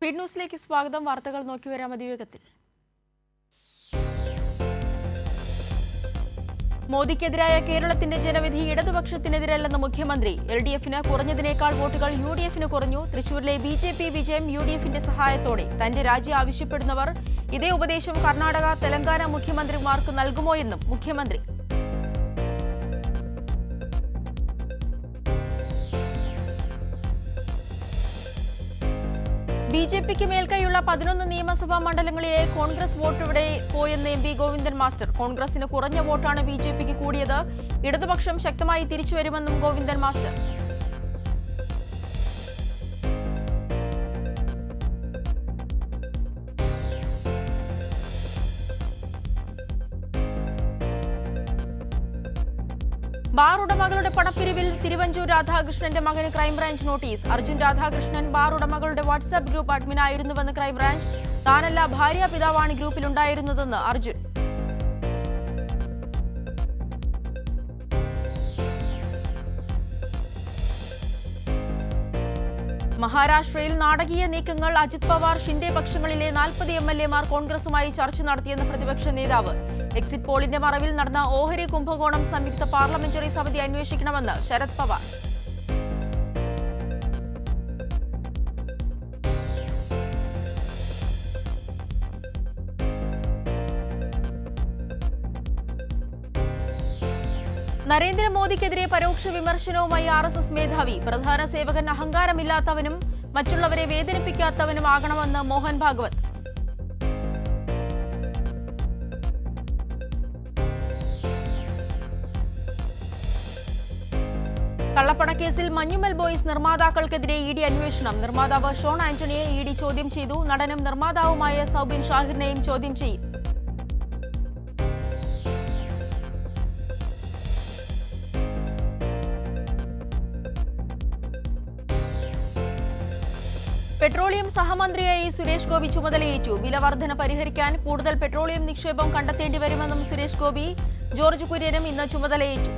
Speed ന്യൂസിലേക്ക് സ്വാഗതം. വാർത്തകൾ നോക്കി വരാം അതിവേഗത്തിൽ. മോദിക്കെതിരായ കേരളത്തിന്റെ ജനവിധി ഇടതുപക്ഷത്തിനെതിരല്ലെന്ന് മുഖ്യമന്ത്രി. LDFന് കുറഞ്ഞതിനേക്കാൾ വോട്ടുകൾ UDFന് കുറഞ്ഞു. തൃശൂരിലെ BJP വിജയം UDFന്റെ സഹായത്തോടെ. തന്റെ രാജി ആവശ്യപ്പെടുന്നവർ ഇതേ ഉപദേശം കർണാടക, തെലങ്കാന മുഖ്യമന്ത്രിമാർക്ക് നൽകുമോയെന്നും മുഖ്യമന്ത്രി. BJPക്ക് മേൽക്കൈയുള്ള 11 നിയമസഭാ മണ്ഡലങ്ങളിലെ കോൺഗ്രസ് വോട്ടിവിടെ പോയെന്ന് MP ഗോവിന്ദൻ മാസ്റ്റർ. കോൺഗ്രസിന് കുറഞ്ഞ വോട്ടാണ് BJPക്ക് കൂടിയത്. ഇടതുപക്ഷം ശക്തമായി തിരിച്ചുവരുമെന്നും ഗോവിന്ദൻ മാസ്റ്റർ. ബാർ ഉടമകളുടെ പണപ്പിരിവിൽ തിരുവഞ്ചൂർ രാധാകൃഷ്ണന്റെ മകന് crime branch notice. Arjun Radhakrishnan bar ഉടമകളുടെ വാട്സ്ആപ്പ് ഗ്രൂപ്പ് അഡ്മിനായിരുന്നുവെന്ന് ക്രൈംബ്രാഞ്ച്. താനല്ല, ഭാര്യാപിതാവാണ് ഗ്രൂപ്പിലുണ്ടായിരുന്നതെന്ന് അർജുൻ. മഹാരാഷ്ട്രയിൽ നാടകീയ നീക്കങ്ങൾ. അജിത് പവാർ, ഷിൻഡെ പക്ഷങ്ങളിലെ 40 MLAമാർ കോൺഗ്രസുമായി ചർച്ച നടത്തിയെന്ന് പ്രതിപക്ഷ നേതാവ്. എക്സിറ്റ് പോളിന്റെ മറവിൽ നടന്ന ഓഹരി കുംഭകോണം സംയുക്ത പാർലമെന്ററി സമിതി അന്വേഷിക്കണമെന്ന് ശരത് പവാർ. നരേന്ദ്രമോദിക്കെതിരെ പരോക്ഷ വിമർശനവുമായി RSS മേധാവി. പ്രധാന സേവകൻ അഹങ്കാരമില്ലാത്തവനും മറ്റുള്ളവരെ വേദനിപ്പിക്കാത്തവനും ആകണമെന്ന് മോഹൻ ഭാഗവത്. കള്ളപ്പണക്കേസിൽ മഞ്ഞുമൽ ബോയ്സ് നിർമ്മാതാക്കൾക്കെതിരെ ED അന്വേഷണം. നിർമ്മാതാവ് ഷോൺ ആന്റണിയെ ED ചോദ്യം ചെയ്തു. നടനും നിർമ്മാതാവുമായ സൗബിൻ ഷാഹിറിനെയും ചോദ്യം ചെയ്യും. പെട്രോളിയം സഹമന്ത്രിയായി സുരേഷ് ഗോപി ചുമതലയേറ്റു. വില വർധന പരിഹരിക്കാൻ കൂടുതൽ പെട്രോളിയം നിക്ഷേപം കണ്ടെത്തേണ്ടി വരുമെന്നും സുരേഷ് ഗോപി. ജോർജ് കുര്യനും ഇന്ന് ചുമതലയേറ്റു.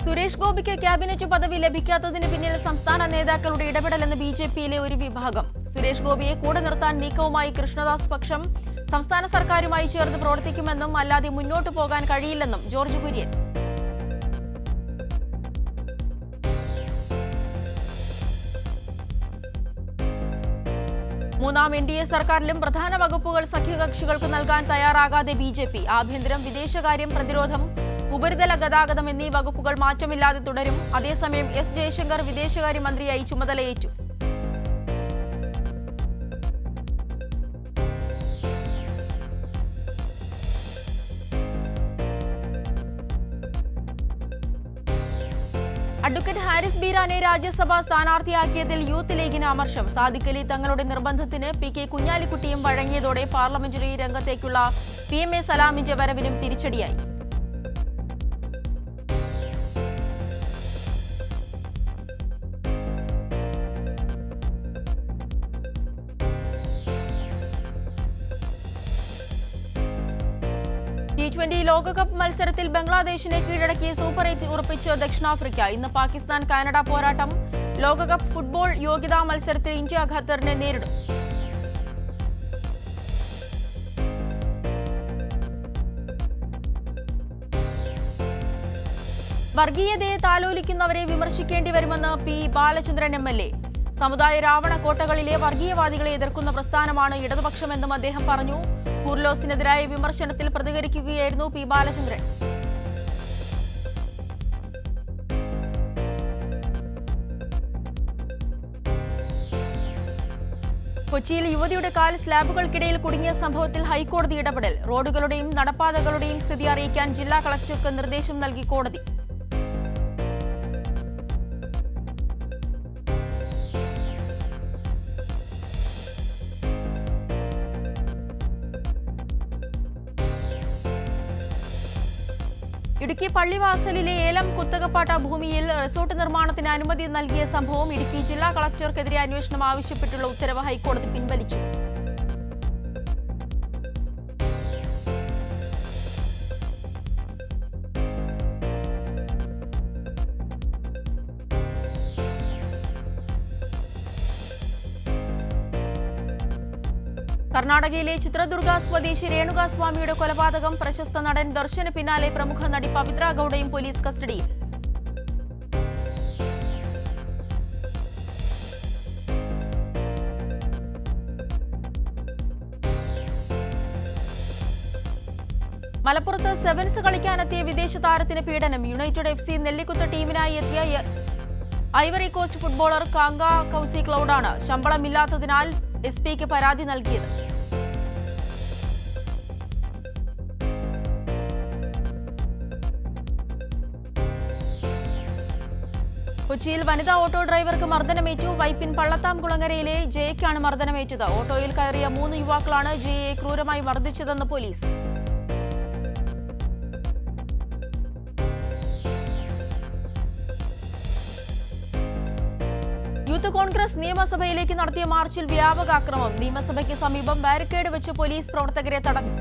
സുരേഷ് ഗോപിക്ക് ക്യാബിനറ്റ് പദവി ലഭിക്കാത്തതിന് പിന്നിൽ സംസ്ഥാന നേതാക്കളുടെ ഇടപെടലെന്ന് BJPയിലെ ഒരു വിഭാഗം. സുരേഷ് ഗോപിയെ കൂടെ നിർത്താൻ നീക്കവുമായി കൃഷ്ണദാസ് പക്ഷം. സംസ്ഥാന സർക്കാരുമായി ചേർന്ന് പ്രവർത്തിക്കുമെന്നും അല്ലാതെ മുന്നോട്ടു പോകാൻ കഴിയില്ലെന്നും ജോർജ് കുര്യൻ. മൂന്നാം NDA സർക്കാരിലും പ്രധാന വകുപ്പുകൾ സഖ്യകക്ഷികൾക്ക് നൽകാൻ തയ്യാറാകാതെ BJP. ആഭ്യന്തരം, വിദേശകാര്യം, പ്രതിരോധം, ഉപരിതല ഗതാഗതം എന്നീ വകുപ്പുകൾ മാറ്റമില്ലാതെ തുടരും. അതേസമയം S ജയശങ്കർ വിദേശകാര്യമന്ത്രിയായി ചുമതലയേറ്റു. അഡ്വക്കേറ്റ് ഹാരിസ് ബീരാനെ രാജ്യസഭാ സ്ഥാനാർത്ഥിയാക്കിയതിൽ യൂത്ത് ലീഗിന് അമർഷം. സാദിഖ് അലി തങ്ങളുടെ നിർബന്ധത്തിന് PK കുഞ്ഞാലിക്കുട്ടിയും വഴങ്ങിയതോടെ പാർലമെന്ററി രംഗത്തേക്കുള്ള PMA സലാമിന്റെ വരവിനും തിരിച്ചടിയായി. T20 ലോകകപ്പ് മത്സരത്തിൽ ബംഗ്ലാദേശിനെ കീഴടക്കി സൂപ്പർ 8 ഉറപ്പിച്ച് ദക്ഷിണാഫ്രിക്ക. ഇന്ന് പാകിസ്ഥാൻ കാനഡ പോരാട്ടം. ലോകകപ്പ് ഫുട്ബോൾ യോഗ്യതാ മത്സരത്തിൽ ഇന്ത്യ ഖത്തറിനെ നേരിടും. വർഗീയതയെ താലോലിക്കുന്നവരെ വിമർശിക്കേണ്ടി വരുമെന്ന് P ബാലചന്ദ്രൻ MLA. സമുദായ രാവണ കോട്ടകളിലെ വർഗീയവാദികളെ എതിർക്കുന്ന പ്രസ്ഥാനമാണ് ഇടതുപക്ഷമെന്നും അദ്ദേഹം പറഞ്ഞു. കുർലോസിനെതിരായ വിമർശനത്തിൽ പ്രതികരിക്കുകയായിരുന്നു P ബാലചന്ദ്രൻ. കൊച്ചിയിൽ യുവതിയുടെ കാൽ സ്ലാബുകൾക്കിടയിൽ കുടുങ്ങിയ സംഭവത്തിൽ ഹൈക്കോടതി ഇടപെടൽ. റോഡുകളുടെയും നടപ്പാതകളുടെയും സ്ഥിതി അറിയിക്കാൻ ജില്ലാ കളക്ടർക്ക് നിർദ്ദേശം നൽകി കോടതി. ഇടുക്കി പള്ളിവാസലിലെ ഏലം കുത്തകപ്പാട്ട ഭൂമിയിൽ റിസോർട്ട് നിർമ്മാണത്തിന് അനുമതി നൽകിയ സംഭവം ഇടുക്കി ജില്ലാ കളക്ടർക്കെതിരെ അന്വേഷണം ആവശ്യപ്പെട്ടുള്ള ഉത്തരവ് ഹൈക്കോടതി പിൻവലിച്ചു. കർണാടകയിലെ ചിത്രദുർഗ സ്വദേശി രേണുകാസ്വാമിയുടെ കൊലപാതകം പ്രശസ്ത നടൻ ദർശന് പിന്നാലെ പ്രമുഖ നടി പവിത്ര ഗൌഡയും പോലീസ് കസ്റ്റഡിയിൽ. മലപ്പുറത്ത് സെവൻസ് കളിക്കാനെത്തിയ വിദേശ താരത്തിന് പീഡനം. യുണൈറ്റഡ് FC നെല്ലിക്കുത്ത് ടീമിനായി എത്തിയ ഐവറി കോസ്റ്റ് ഫുട്ബോളർ കാങ്ക കൌസി ക്ലൗഡാണ് ശമ്പളമില്ലാത്തതിനാൽ SP-ക്ക് പരാതി നൽകിയത്. കൊച്ചിയിൽ വനിതാ ഓട്ടോ ഡ്രൈവർക്ക് മർദ്ദനമേറ്റു. വൈപ്പിൻ പള്ളത്താംകുളങ്ങരയിലെ ജയയ്ക്കാണ് മർദ്ദനമേറ്റത്. ഓട്ടോയിൽ കയറിയ 3 യുവാക്കളാണ് ജയയെ ക്രൂരമായി മർദ്ദിച്ചതെന്ന് പോലീസ്. യൂത്ത് കോൺഗ്രസ് നിയമസഭയിലേക്ക് നടത്തിയ മാർച്ചിൽ വ്യാപക ആക്രമണം. നിയമസഭയ്ക്ക് സമീപം ബാരിക്കേഡ് വെച്ച് പോലീസ് പ്രവർത്തകരെ തടഞ്ഞു.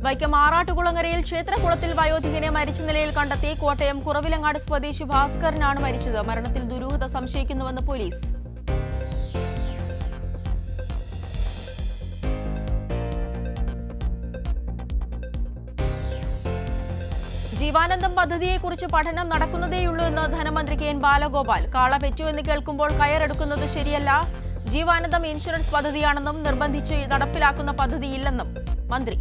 വൈക്കം ആറാട്ടുകുളങ്ങരയിൽ ക്ഷേത്രകുളത്തിൽ വയോധികനെ മരിച്ച നിലയിൽ കണ്ടെത്തി. കോട്ടയം കുറവിലങ്ങാട് സ്വദേശി ഭാസ്കരനാണ് മരിച്ചത്. മരണത്തിൽ ദുരൂഹത സംശയിക്കുന്നുവെന്ന് പോലീസ്. ജീവാനന്ദം പദ്ധതിയെക്കുറിച്ച് പഠനം നടക്കുന്നതേയുള്ളൂ എന്ന് ധനമന്ത്രി KN ബാലഗോപാൽ. കാള പെറ്റു എന്ന് കേൾക്കുമ്പോൾ കയറെടുക്കുന്നത് ശരിയല്ല. ജീവാനന്ദം ഇൻഷുറൻസ് പദ്ധതിയാണെന്നും നിർബന്ധിച്ച് നടപ്പിലാക്കുന്ന പദ്ധതിയില്ലെന്നും മന്ത്രി.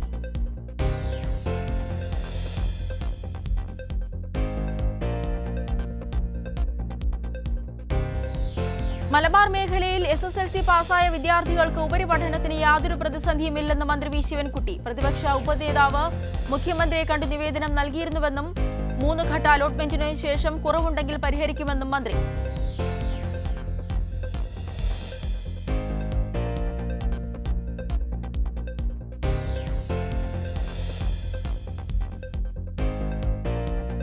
മലബാർ മേഖലയിൽ SSLC പാസായ വിദ്യാർത്ഥികൾക്ക് ഉപരിപഠനത്തിന് യാതൊരു പ്രതിസന്ധിയുമില്ലെന്ന് മന്ത്രി വി ശിവൻകുട്ടി. പ്രതിപക്ഷ ഉപനേതാവ് മുഖ്യമന്ത്രിയെ കണ്ട് നിവേദനം നൽകിയിരുന്നുവെന്നും 3 ഘട്ട അലോട്ട്മെന്റിന് ശേഷം കുറവുണ്ടെങ്കിൽ പരിഹരിക്കുമെന്നും മന്ത്രി.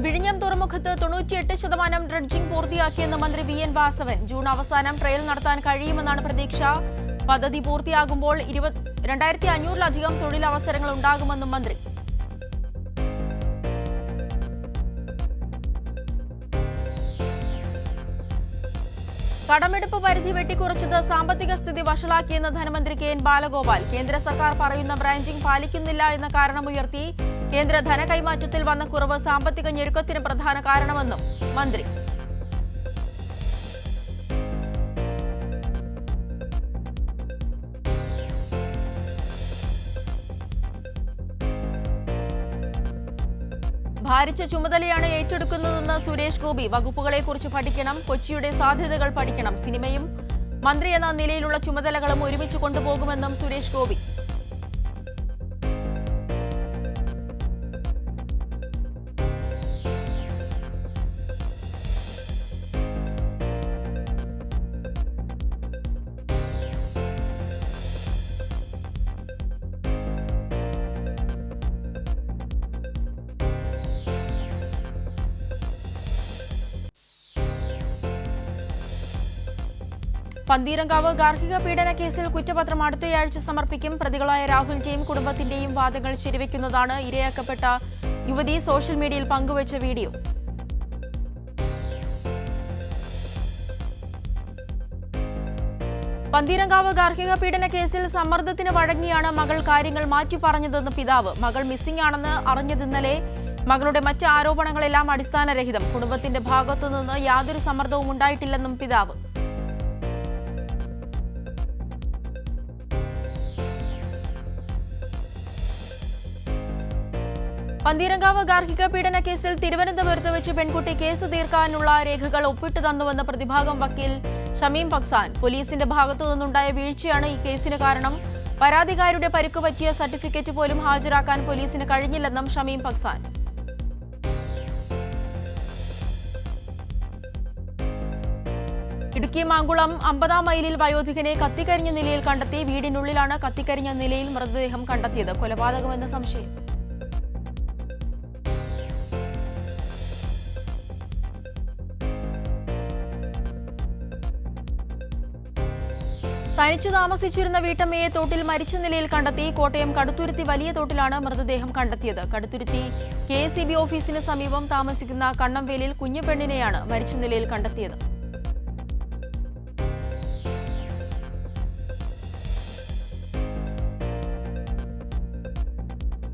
വിഴിഞ്ഞം തുറമുഖത്ത് 98% ഡ്രഡ്ജിംഗ് പൂർത്തിയാക്കിയെന്ന് മന്ത്രി VN വാസവൻ. ജൂൺ അവസാനം ട്രയൽ നടത്താൻ കഴിയുമെന്നാണ് പ്രതീക്ഷ. പദ്ധതി പൂർത്തിയാകുമ്പോൾ 2500-ലധികം തൊഴിലവസരങ്ങൾ ഉണ്ടാകുമെന്നും മന്ത്രി. കടമെടുപ്പ് പരിധി വെട്ടിക്കുറച്ചത് സാമ്പത്തിക സ്ഥിതി വഷളാക്കിയെന്ന് ധനമന്ത്രി KN ബാലഗോപാൽ. കേന്ദ്ര സർക്കാർ പറയുന്ന ബ്രാഞ്ചിംഗ് പാലിക്കുന്നില്ല എന്ന കാരണമുയർത്തി. കേന്ദ്ര ധനകൈമാറ്റത്തിൽ വന്ന കുറവ് സാമ്പത്തിക ഞെരുക്കത്തിന് പ്രധാന കാരണമെന്നും മന്ത്രി. ഭാരിച്ച ചുമതലയാണ് ഏറ്റെടുക്കുന്നതെന്ന് സുരേഷ് ഗോപി. വകുപ്പുകളെക്കുറിച്ച് പഠിക്കണം, കൊച്ചിയുടെ സാധ്യതകൾ പഠിക്കണം. സിനിമയും മന്ത്രി എന്ന നിലയിലുള്ള ചുമതലകളും ഒരുമിച്ച് കൊണ്ടുപോകുമെന്നും സുരേഷ് ഗോപി. പന്തീരങ്കാവ് ഗാർഹിക പീഡന കേസിൽ കുറ്റപത്രം അടുത്തയാഴ്ച സമർപ്പിക്കും. പ്രതികളായ രാഹുലിന്റെയും കുടുംബത്തിന്റെയും വാദങ്ങൾ ശരിവെക്കുന്നതാണ് ഇരയാക്കപ്പെട്ട യുവതി സോഷ്യൽ മീഡിയയിൽ പങ്കുവച്ച വീഡിയോ. പന്തീരങ്കാവ് ഗാർഹിക പീഡന കേസിൽ സമ്മർദ്ദത്തിന് വഴങ്ങിയാണ് മകൾ കാര്യങ്ങൾ മാറ്റി പറഞ്ഞതെന്ന് പിതാവ്. മകൾ മിസ്സിംഗ് ആണെന്ന് അറിഞ്ഞത് ഇന്നലെ. മകളുടെ മറ്റ് ആരോപണങ്ങളെല്ലാം അടിസ്ഥാനരഹിതം. കുടുംബത്തിന്റെ ഭാഗത്തുനിന്ന് യാതൊരു സമ്മർദ്ദവും ഉണ്ടായിട്ടില്ലെന്നും പിതാവ്. പന്തീരങ്കാവ് ഗാർഹിക പീഡന കേസിൽ തിരുവനന്തപുരത്ത് വെച്ച് പെൺകുട്ടി കേസ് തീർക്കാനുള്ള രേഖകൾ ഒപ്പിട്ടു തന്നുവെന്ന് പ്രതിഭാഗം വക്കീൽ ഷമീം പക്സാൻ. പോലീസിന്റെ ഭാഗത്തു നിന്നുണ്ടായ വീഴ്ചയാണ് ഈ കേസിന് കാരണം. പരാതിക്കാരുടെ പരിക്ക് പറ്റിയ സർട്ടിഫിക്കറ്റ് പോലും ഹാജരാക്കാൻ പോലീസിന് കഴിഞ്ഞില്ലെന്നും ഷമീം പക്സാൻ. ഇടുക്കി മാങ്കുളം 50-ാം മൈലിൽ വയോധികനെ കത്തിക്കരിഞ്ഞ നിലയിൽ കണ്ടെത്തി. വീടിനുള്ളിലാണ് കത്തിക്കരിഞ്ഞ നിലയിൽ മൃതദേഹം കണ്ടെത്തിയത്. കൊലപാതകമെന്ന സംശയം. തനിച്ചു താമസിച്ചിരുന്ന വീട്ടമ്മയെ തോട്ടിൽ മരിച്ച നിലയിൽ കണ്ടെത്തി. കോട്ടയം കടുത്തുരുത്തി വലിയ തോട്ടിലാണ് മൃതദേഹം കണ്ടെത്തിയത്. കടുത്തുരുത്തി KSEB ഓഫീസിന് സമീപം താമസിക്കുന്ന കണ്ണംവേലിൽ കുഞ്ഞുപെണ്ണിനെയാണ് മരിച്ച നിലയിൽ കണ്ടെത്തിയത്.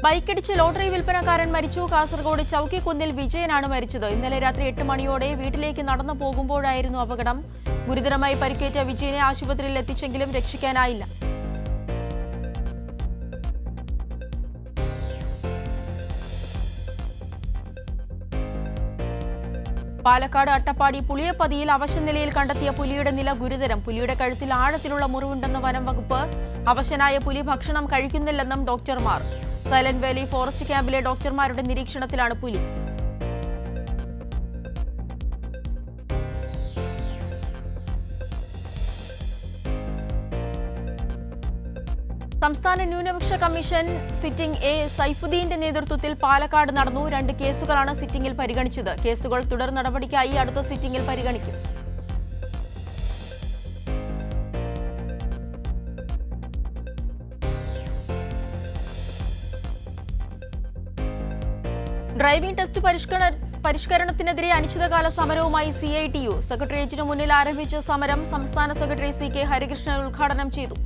ബൈക്കിടിച്ച് ലോട്ടറി വിൽപ്പനക്കാരൻ മരിച്ചു. കാസർഗോഡ് ചൌക്കിക്കുന്നിൽ വിജയനാണ് മരിച്ചത്. ഇന്നലെ രാത്രി 8 മണിയോടെ വീട്ടിലേക്ക് നടന്നു പോകുമ്പോഴായിരുന്നു അപകടം. ഗുരുതരമായി പരിക്കേറ്റ വിജയനെ ആശുപത്രിയിൽ എത്തിച്ചെങ്കിലും രക്ഷിക്കാനായില്ല. പാലക്കാട് അട്ടപ്പാടി പുളിയപ്പതിയിൽ അവശനിലയിൽ കണ്ടെത്തിയ പുലിയുടെ നില ഗുരുതരം. പുലിയുടെ കഴുത്തിൽ ആഴത്തിലുള്ള മുറിവുണ്ടെന്ന് വനം വകുപ്പ്. അവശനായ പുലി ഭക്ഷണം കഴിക്കുന്നില്ലെന്നും ഡോക്ടർമാർ. സൈലന്റ് വാലി ഫോറസ്റ്റ് ക്യാമ്പിലെ ഡോക്ടർമാരുടെ നിരീക്ഷണത്തിലാണ് പുലി. സംസ്ഥാന ന്യൂനപക്ഷ കമ്മീഷൻ സിറ്റിംഗ് A സൈഫുദ്ദീന്റെ നേതൃത്വത്തിൽ പാലക്കാട് നടന്നു. 2 കേസുകളാണ് സിറ്റിംഗിൽ പരിഗണിച്ചത്. കേസുകൾ തുടർ നടപടിക്കായി അടുത്ത സിറ്റിംഗിൽ പരിഗണിക്കും. ഡ്രൈവിംഗ് ടെസ്റ്റ് പരിഷ്കരണത്തിനെതിരെ അനിശ്ചിതകാല സമരവുമായി CITU. സെക്രട്ടേറിയറ്റിനു മുന്നിൽ ആരംഭിച്ച സമരം സംസ്ഥാന സെക്രട്ടറി CK ഹരികൃഷ്ണൻ ഉദ്ഘാടനം ചെയ്തു.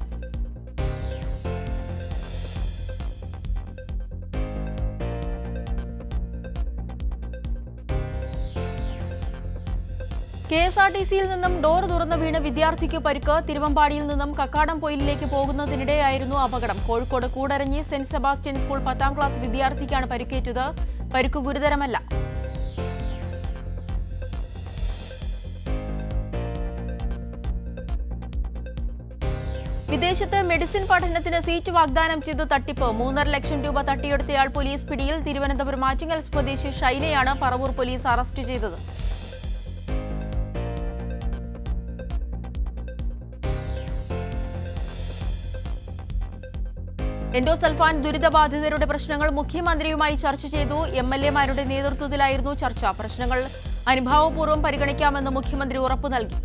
KSRTCയിൽ നിന്നും ഡോർ തുറന്നു വീണ് വിദ്യാർത്ഥിക്ക് പരിക്ക്. തിരുവമ്പാടിയിൽ നിന്നും കക്കാടം പൊയിലിലേക്ക് പോകുന്നതിനിടെയായിരുന്നു അപകടം. കോഴിക്കോട് കൂടരഞ്ഞി സെന്റ് സെബാസ്റ്റ്യൻ സ്കൂൾ 10ാം ക്ലാസ് വിദ്യാർത്ഥിക്കാണ് പരിക്കേറ്റത്. പരിക്ക് ഗുരുതരമല്ല. വിദേശത്ത് മെഡിസിൻ പഠനത്തിന് സീറ്റ് വാഗ്ദാനം ചെയ്ത് തട്ടിപ്പ്. 3.5 ലക്ഷം രൂപ തട്ടിയെടുത്തയാൾ പോലീസ് പിടിയിൽ. തിരുവനന്തപുരം ആറ്റിങ്ങൽ സ്വദേശി ഷൈനയാണ് പറവൂർ പോലീസ് അറസ്റ്റ് ചെയ്തത്. എൻഡോസൾഫാൻ ദുരിതബാധിതരുടെ പ്രശ്നങ്ങൾ മുഖ്യമന്ത്രിയുമായി ചർച്ച ചെയ്തു. MLA-മാരുടെ നേതൃത്വത്തിലായിരുന്നു ചർച്ച. പ്രശ്നങ്ങൾ അനുഭാവപൂർവ്വം പരിഗണിക്കാമെന്ന് മുഖ്യമന്ത്രി ഉറപ്പു നൽകി.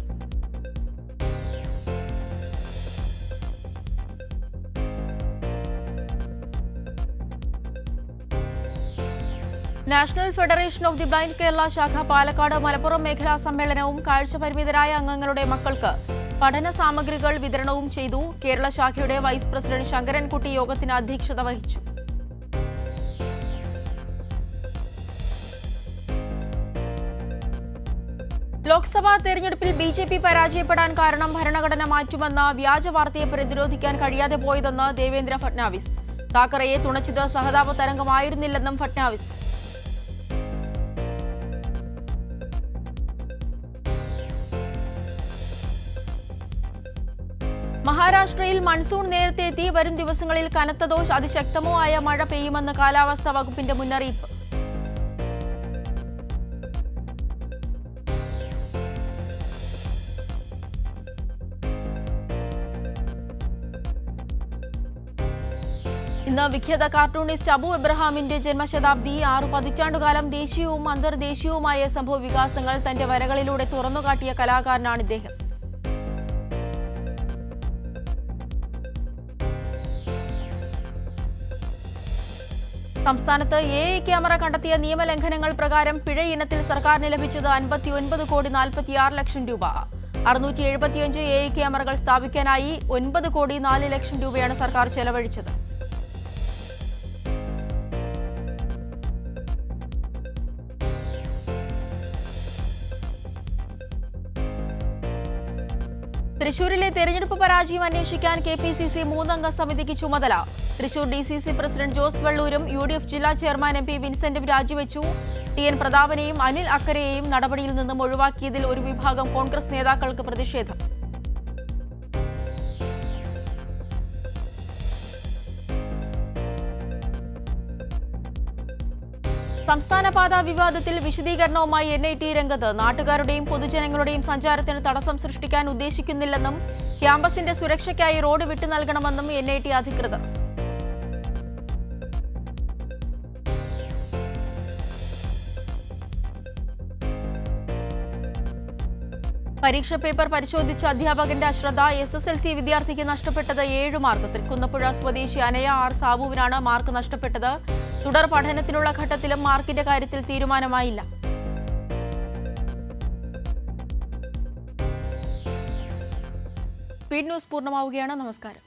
National federation of the blind Kerala ശാഖ പാലക്കാട് മലപ്പുറം മേഖലാ സമ്മേളനവും കാഴ്ചപരിമിതരായ അംഗങ്ങളുടെ മക്കൾക്ക് പഠന സാമഗ്രികൾ വിതരണവും ചെയ്തു. കേരള ശാഖയുടെ വൈസ് പ്രസിഡന്റ് ശങ്കരൻകുട്ടി യോഗത്തിന് അധ്യക്ഷത വഹിച്ചു. ലോക്സഭാ തെരഞ്ഞെടുപ്പിൽ BJP പരാജയപ്പെടാൻ കാരണം ഭരണഘടന മാറ്റുമെന്ന വ്യാജ വാർത്തയെ പ്രതിരോധിക്കാൻ കഴിയാതെ പോയതെന്ന് ദേവേന്ദ്ര ഫട്നാവിസ്. താക്കറെയെ തുണച്ചത് സഹതാപ തരംഗമായിരുന്നില്ലെന്നും ഫട്നാവിസ്. മഹാരാഷ്ട്രയിൽ മൺസൂൺ നേരത്തെ എത്തി. വരും ദിവസങ്ങളിൽ കനത്തതോ അതിശക്തമോ ആയ മഴ പെയ്യുമെന്ന് കാലാവസ്ഥാ വകുപ്പിന്റെ മുന്നറിയിപ്പ്. ഇന്ന് വിഖ്യാത കാർട്ടൂണിസ്റ്റ് അബു എബ്രഹാമിന്റെ ജന്മശതാബ്ദി. 6 പതിറ്റാണ്ടുകാലം ദേശീയവും അന്തർദേശീയവുമായ സംഭവ വികാസങ്ങൾ തന്റെ വരകളിലൂടെ തുറന്നുകാട്ടിയ കലാകാരനാണ് ഇദ്ദേഹം. സംസ്ഥാനത്ത് AI ക്യാമറ കണ്ടെത്തിയ നിയമലംഘനങ്ങൾ പ്രകാരം പിഴ ഇനത്തിൽ സർക്കാരിന് ലഭിച്ചത് 59,46,00,000 രൂപ. 675 AI ക്യാമറകൾ സ്ഥാപിക്കാനായി 9,04,00,000 രൂപയാണ് സർക്കാർ ചെലവഴിച്ചത്. തൃശൂരിലെ തെരഞ്ഞെടുപ്പ് പരാജയം അന്വേഷിക്കാൻ KPCC 3-അംഗ സമിതിക്ക് ചുമതല. തൃശൂർ DCC പ്രസിഡന്റ് ജോസ് വള്ളൂരും UDF ജില്ലാ ചെയർമാൻ MP വിൻസെന്റും രാജിവെച്ചു. TN പ്രതാപനെയും അനിൽ അക്കരെയും നടപടിയിൽ നിന്നും ഒഴിവാക്കിയതിൽ ഒരു വിഭാഗം കോൺഗ്രസ് നേതാക്കൾക്ക് പ്രതിഷേധം. സംസ്ഥാന പാതാ വിവാദത്തിൽ വിശദീകരണവുമായി NIT രംഗത്ത്. നാട്ടുകാരുടെയും പൊതുജനങ്ങളുടെയും സഞ്ചാരത്തിന് തടസ്സം സൃഷ്ടിക്കാൻ ഉദ്ദേശിക്കുന്നില്ലെന്നും ക്യാമ്പസിന്റെ സുരക്ഷയ്ക്കായി റോഡ് വിട്ടു നൽകണമെന്നും NIT അധികൃതർ. പരീക്ഷ പേപ്പർ പരിശോധിച്ച അധ്യാപകന്റെ അശ്രദ്ധ. SSLC വിദ്യാർത്ഥിക്ക് നഷ്ടപ്പെട്ടത് 7 മാർക്ക്. തൃക്കുന്നപ്പുഴ സ്വദേശി അനയ R സാബുവിനാണ് മാർക്ക് നഷ്ടപ്പെട്ടത്. തുടർ പഠനത്തിനുള്ള ഘട്ടത്തിലും മാർക്കിന്റെ കാര്യത്തിൽ തീരുമാനമായില്ല. സ്പീഡ് ന്യൂസ് പൂർണ്ണമാവുകയാണ്. നമസ്കാരം.